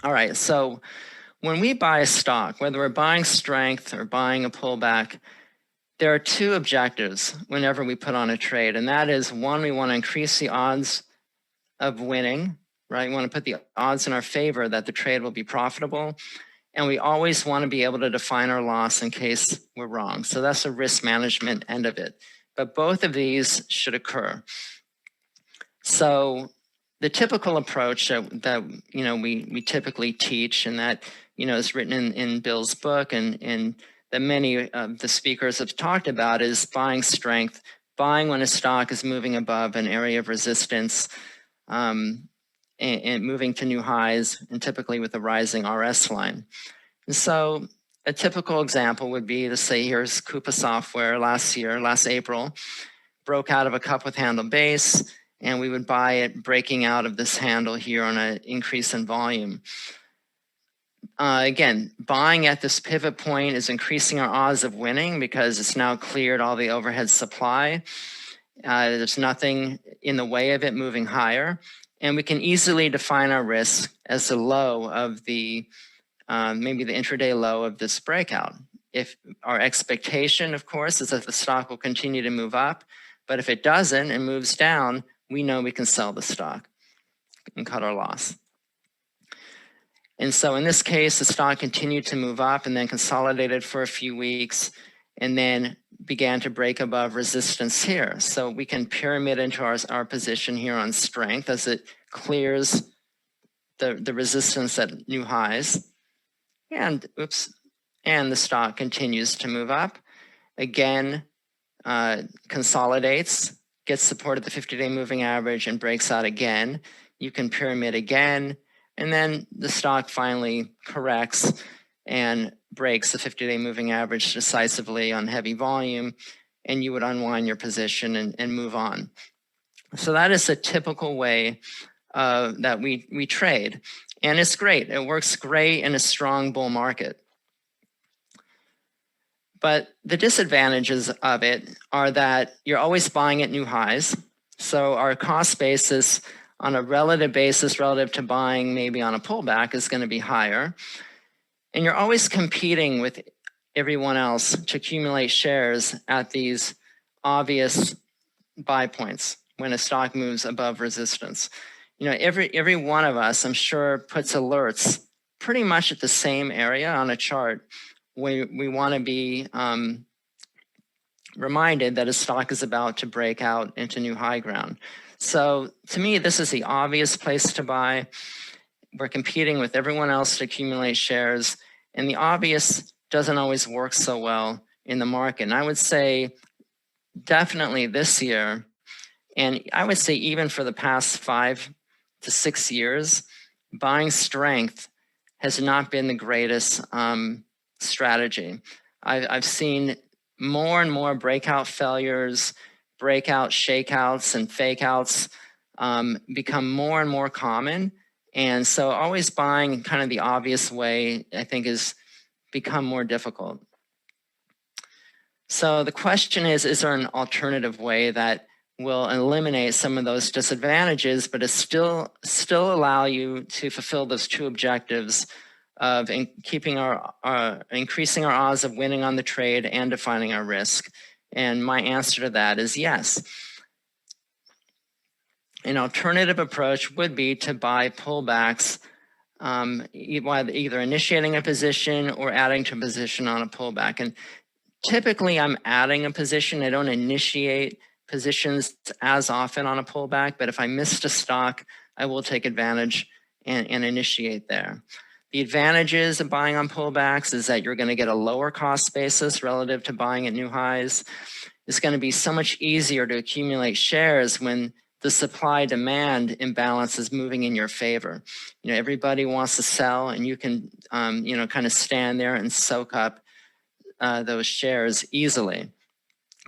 All right, so when we buy a stock, whether we're buying strength or buying a pullback, there are two objectives whenever we put on a trade. And that is, one, we want to increase the odds of winning, right? We want to put the odds in our favor that the trade will be profitable. And we always want to be able to define our loss in case we're wrong. So that's the risk management end of it. But both of these should occur. So the typical approach that we typically teach, and that is written in Bill's book, and that many of the speakers have talked about, is buying strength, buying when a stock is moving above an area of resistance, and moving to new highs, and typically with a rising RS line. And so a typical example would be to say, here's Coupa Software last April, broke out of a cup with handle base, and we would buy it breaking out of this handle here on an increase in volume. Again, buying at this pivot point is increasing our odds of winning because it's now cleared all the overhead supply. There's nothing in the way of it moving higher. And we can easily define our risk as the low of the, maybe the intraday low of this breakout. If our expectation, of course, is that the stock will continue to move up, but if it doesn't and moves down, we know we can sell the stock and cut our loss. And so in this case, the stock continued to move up and then consolidated for a few weeks and then began to break above resistance here. So we can pyramid into our position here on strength as it clears the resistance at new highs. And the stock continues to move up. Again, consolidates, gets support at the 50-day moving average, and breaks out again. You can pyramid again, and then the stock finally corrects and breaks the 50-day moving average decisively on heavy volume, and you would unwind your position and move on. So that is a typical way that we trade, and it's great. It works great in a strong bull market. But the disadvantages of it are that you're always buying at new highs. So our cost basis on a relative basis, relative to buying maybe on a pullback, is going to be higher. And you're always competing with everyone else to accumulate shares at these obvious buy points when a stock moves above resistance. Every one of us, I'm sure, puts alerts pretty much at the same area on a chart. We want to be reminded that a stock is about to break out into new high ground. So to me, this is the obvious place to buy. We're competing with everyone else to accumulate shares, and the obvious doesn't always work so well in the market. And I would say definitely this year, and I would say even for the past 5 to 6 years, buying strength has not been the greatest strategy. I've seen more and more breakout failures, breakout shakeouts, and fakeouts become more and more common. And so always buying kind of the obvious way, I think, has become more difficult. So the question is there an alternative way that will eliminate some of those disadvantages, but it still allow you to fulfill those two objectives of increasing our odds of winning on the trade and defining our risk? And my answer to that is yes. An alternative approach would be to buy pullbacks, either initiating a position or adding to a position on a pullback. And typically I'm adding a position. I don't initiate positions as often on a pullback, but if I missed a stock, I will take advantage and initiate there. The advantages of buying on pullbacks is that you're going to get a lower cost basis relative to buying at new highs. It's going to be so much easier to accumulate shares when the supply-demand imbalance is moving in your favor. Everybody wants to sell, and you can, kind of stand there and soak up those shares easily.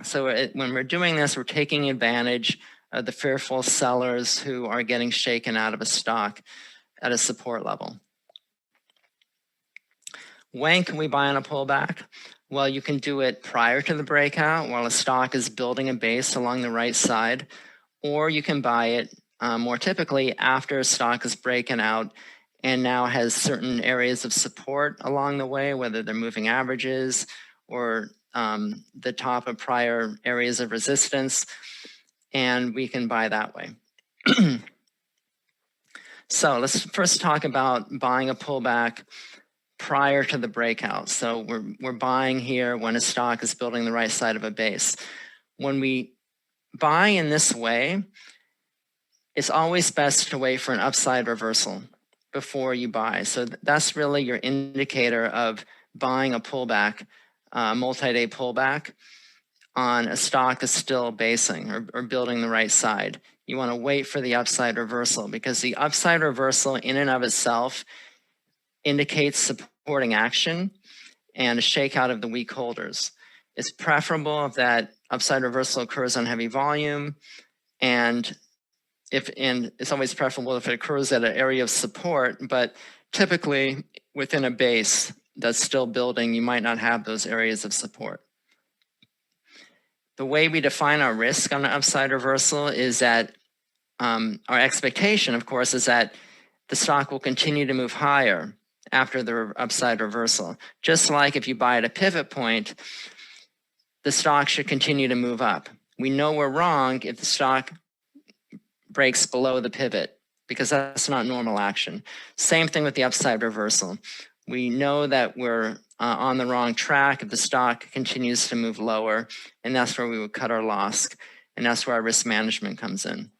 So when we're doing this, we're taking advantage of the fearful sellers who are getting shaken out of a stock at a support level. When can we buy on a pullback? Well, you can do it prior to the breakout while a stock is building a base along the right side, or you can buy it more typically after a stock is breaking out and now has certain areas of support along the way, whether they're moving averages or the top of prior areas of resistance, and we can buy that way. So let's first talk about buying a pullback prior to the breakout. So we're buying here when a stock is building the right side of a base. When we buy in this way, it's always best to wait for an upside reversal before you buy. So that's really your indicator of buying a pullback, multi-day pullback on a stock that's still basing or building the right side. You want to wait for the upside reversal, because the upside reversal in and of itself indicates supporting action and a shakeout of the weak holders. It's preferable if that upside reversal occurs on heavy volume, and it's always preferable if it occurs at an area of support, but typically within a base that's still building, you might not have those areas of support. The way we define our risk on an upside reversal is that our expectation, of course, is that the stock will continue to move higher after the upside reversal. Just like if you buy at a pivot point, the stock should continue to move up. We know we're wrong if the stock breaks below the pivot, because that's not normal action. Same thing with the upside reversal. We know that we're on the wrong track if the stock continues to move lower, and that's where we would cut our loss, and that's where our risk management comes in.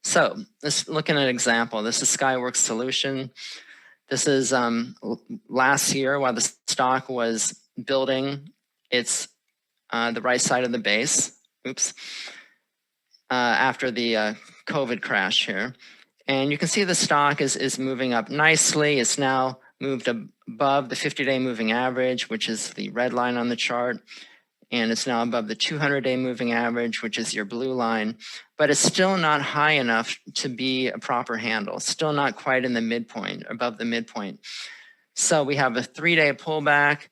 So let's look at an example. This is Skyworks Solution. This is last year while the stock was building its the right side of the base. Oops. After the COVID crash here. And you can see the stock is moving up nicely. It's now moved above the 50-day moving average, which is the red line on the chart. And it's now above the 200-day moving average, which is your blue line. But it's still not high enough to be a proper handle. Still not quite in the midpoint, above the midpoint. So we have a 3-day pullback,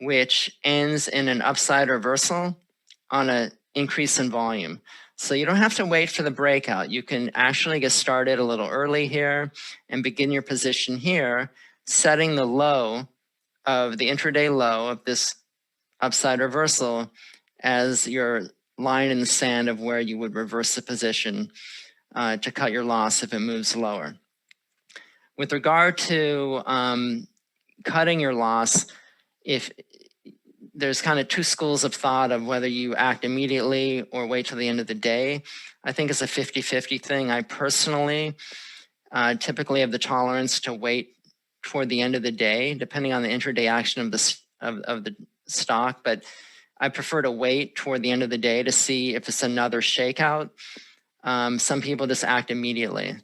which ends in an upside reversal on an increase in volume. So you don't have to wait for the breakout. You can actually get started a little early here and begin your position here, setting the low of the intraday low of this upside reversal as your line in the sand of where you would reverse the position to cut your loss if it moves lower. With regard to cutting your loss, if there's kind of two schools of thought of whether you act immediately or wait till the end of the day. I think it's a 50-50 thing. I personally typically have the tolerance to wait toward the end of the day, depending on the intraday action of the stock. But I prefer to wait toward the end of the day to see if it's another shakeout. Some people just act immediately.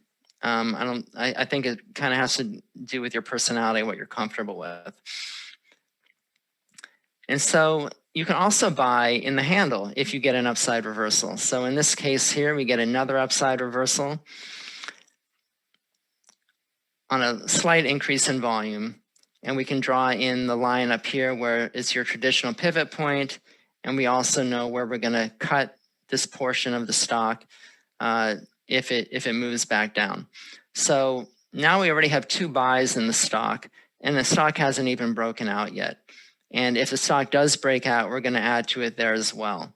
I think it kind of has to do with your personality, what you're comfortable with. And so you can also buy in the handle if you get an upside reversal. So in this case here, we get another upside reversal on a slight increase in volume. And we can draw in the line up here where it's your traditional pivot point. And we also know where we're going to cut this portion of the stock if it moves back down. So now we already have 2 buys in the stock, and the stock hasn't even broken out yet. And if the stock does break out, we're going to add to it there as well.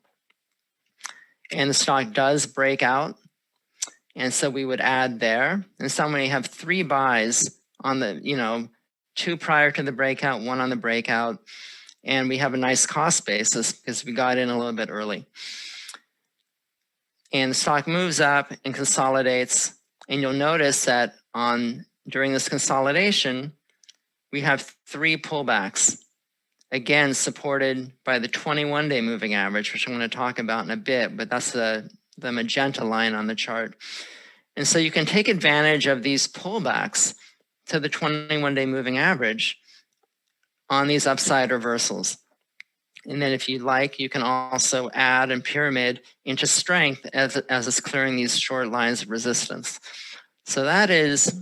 And the stock does break out. And so we would add there. And so we have 3 buys on the, 2 prior to the breakout, 1 on the breakout. And we have a nice cost basis because we got in a little bit early. And the stock moves up and consolidates. And you'll notice that during this consolidation, we have 3 pullbacks. Again, supported by the 21-day moving average, which I'm going to talk about in a bit, but that's the magenta line on the chart. And so you can take advantage of these pullbacks to the 21-day moving average on these upside reversals. And then if you'd like, you can also add and pyramid into strength as it's clearing these short lines of resistance. So that is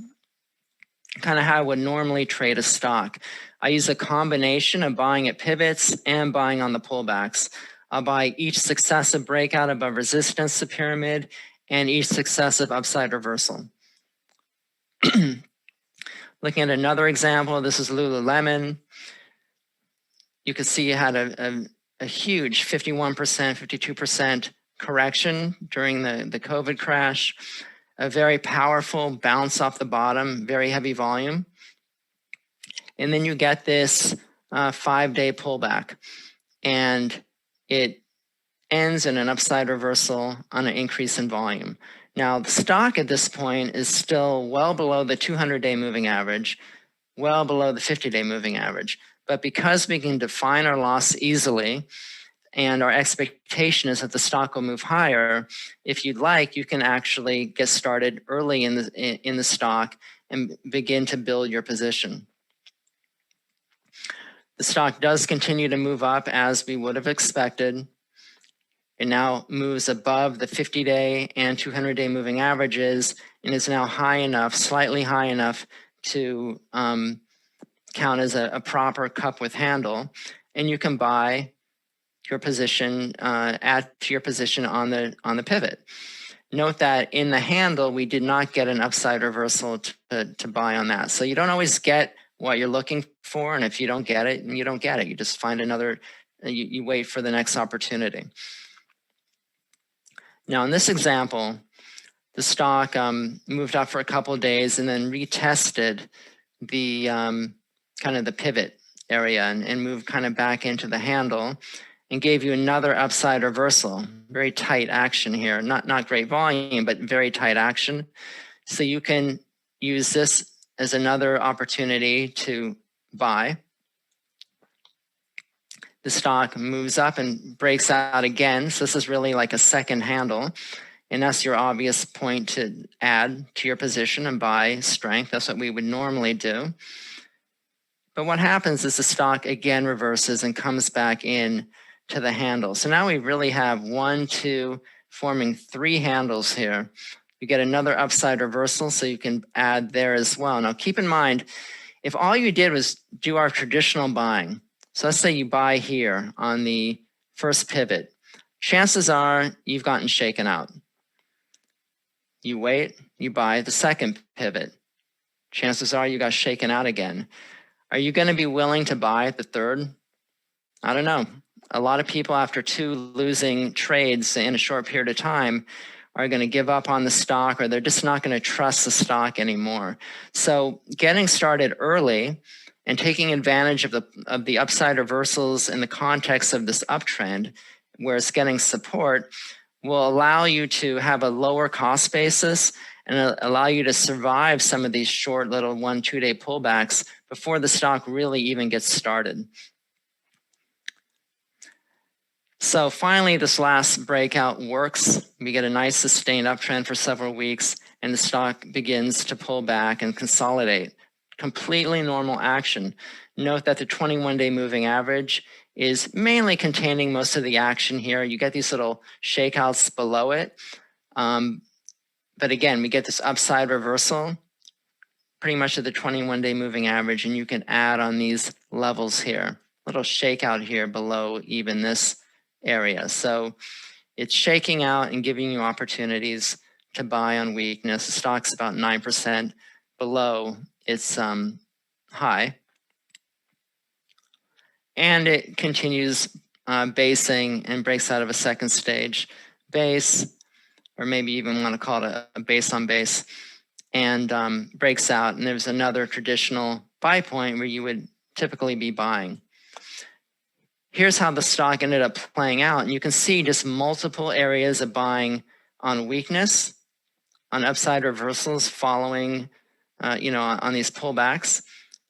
kind of how I would normally trade a stock. I use a combination of buying at pivots and buying on the pullbacks. I'll buy each successive breakout above resistance to pyramid, and each successive upside reversal. Looking at another example, this is Lululemon. You can see it had a huge 51%, 52% correction during the COVID crash, a very powerful bounce off the bottom, very heavy volume. And then you get this 5-day pullback, and it ends in an upside reversal on an increase in volume. Now, the stock at this point is still well below the 200-day moving average, well below the 50-day moving average. But because we can define our loss easily, and our expectation is that the stock will move higher, if you'd like, you can actually get started early in the stock and begin to build your position. The stock does continue to move up as we would have expected. It now moves above the 50-day and 200-day moving averages and is now high enough, slightly high enough to count as a proper cup with handle. And you can buy your position, add to your position on the pivot. Note that in the handle, we did not get an upside reversal to buy on that. So you don't always get what you're looking for. And if you don't get it, you don't get it. You just find another, you wait for the next opportunity. Now, in this example, the stock moved up for a couple of days and then retested the kind of the pivot area and moved kind of back into the handle and gave you another upside reversal. Very tight action here, not great volume, but very tight action. So you can use this as another opportunity to buy. The stock moves up and breaks out again. So this is really like a second handle. And that's your obvious point to add to your position and buy strength. That's what we would normally do. But what happens is the stock again reverses and comes back in to the handle. So now we really have 1, 2, forming 3 handles here. You get another upside reversal, so you can add there as well. Now keep in mind, if all you did was do our traditional buying, so let's say you buy here on the first pivot, chances are you've gotten shaken out. You wait, you buy the second pivot. Chances are you got shaken out again. Are you going to be willing to buy the third? I don't know. A lot of people after 2 losing trades in a short period of time are going to give up on the stock, or they're just not going to trust the stock anymore. So getting started early and taking advantage of the upside reversals in the context of this uptrend, where it's getting support, will allow you to have a lower cost basis and allow you to survive some of these short little 1-2 day pullbacks before the stock really even gets started. So finally, this last breakout works. We get a nice sustained uptrend for several weeks, and the stock begins to pull back and consolidate. Completely normal action. Note that the 21-day moving average is mainly containing most of the action here. You get these little shakeouts below it. But again, we get this upside reversal pretty much at the 21-day moving average, and you can add on these levels here. Little shakeout here below even this area. So it's shaking out and giving you opportunities to buy on weakness. The stock's about 9% below its high. And it continues basing and breaks out of a second stage base, or maybe even want to call it a base on base, and breaks out. And there's another traditional buy point where you would typically be buying. Here's how the stock ended up playing out. And you can see just multiple areas of buying on weakness, on upside reversals following, on these pullbacks,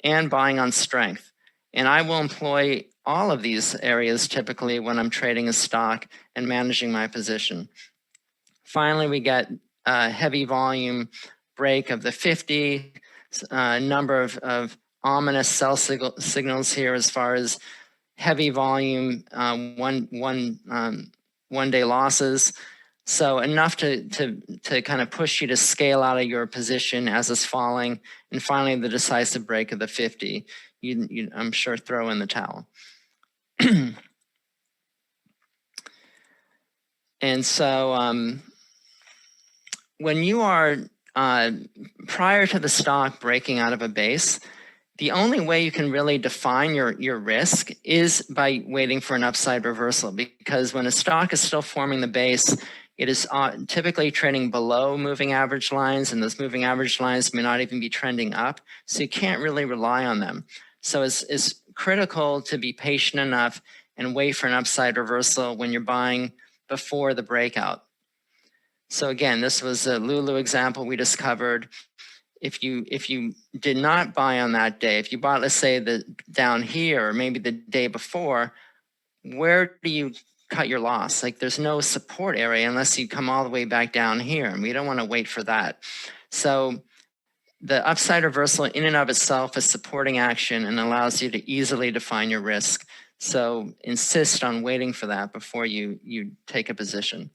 and buying on strength. And I will employ all of these areas typically when I'm trading a stock and managing my position. Finally, we get a heavy volume break of the 50, number of ominous sell signals here as far as heavy volume, one day losses. So enough to kind of push you to scale out of your position as it's falling. And finally, the decisive break of the 50, you I'm sure throw in the towel. And so when you are prior to the stock breaking out of a base, the only way you can really define your risk is by waiting for an upside reversal, because when a stock is still forming the base, it is typically trading below moving average lines, and those moving average lines may not even be trending up. So you can't really rely on them. So it's critical to be patient enough and wait for an upside reversal when you're buying before the breakout. So again, this was a Lulu example we just covered. If you did not buy on that day, if you bought, let's say, down here or maybe the day before, where do you cut your loss? Like, there's no support area unless you come all the way back down here, and we don't want to wait for that. So the upside reversal in and of itself is supporting action and allows you to easily define your risk. So insist on waiting for that before you take a position.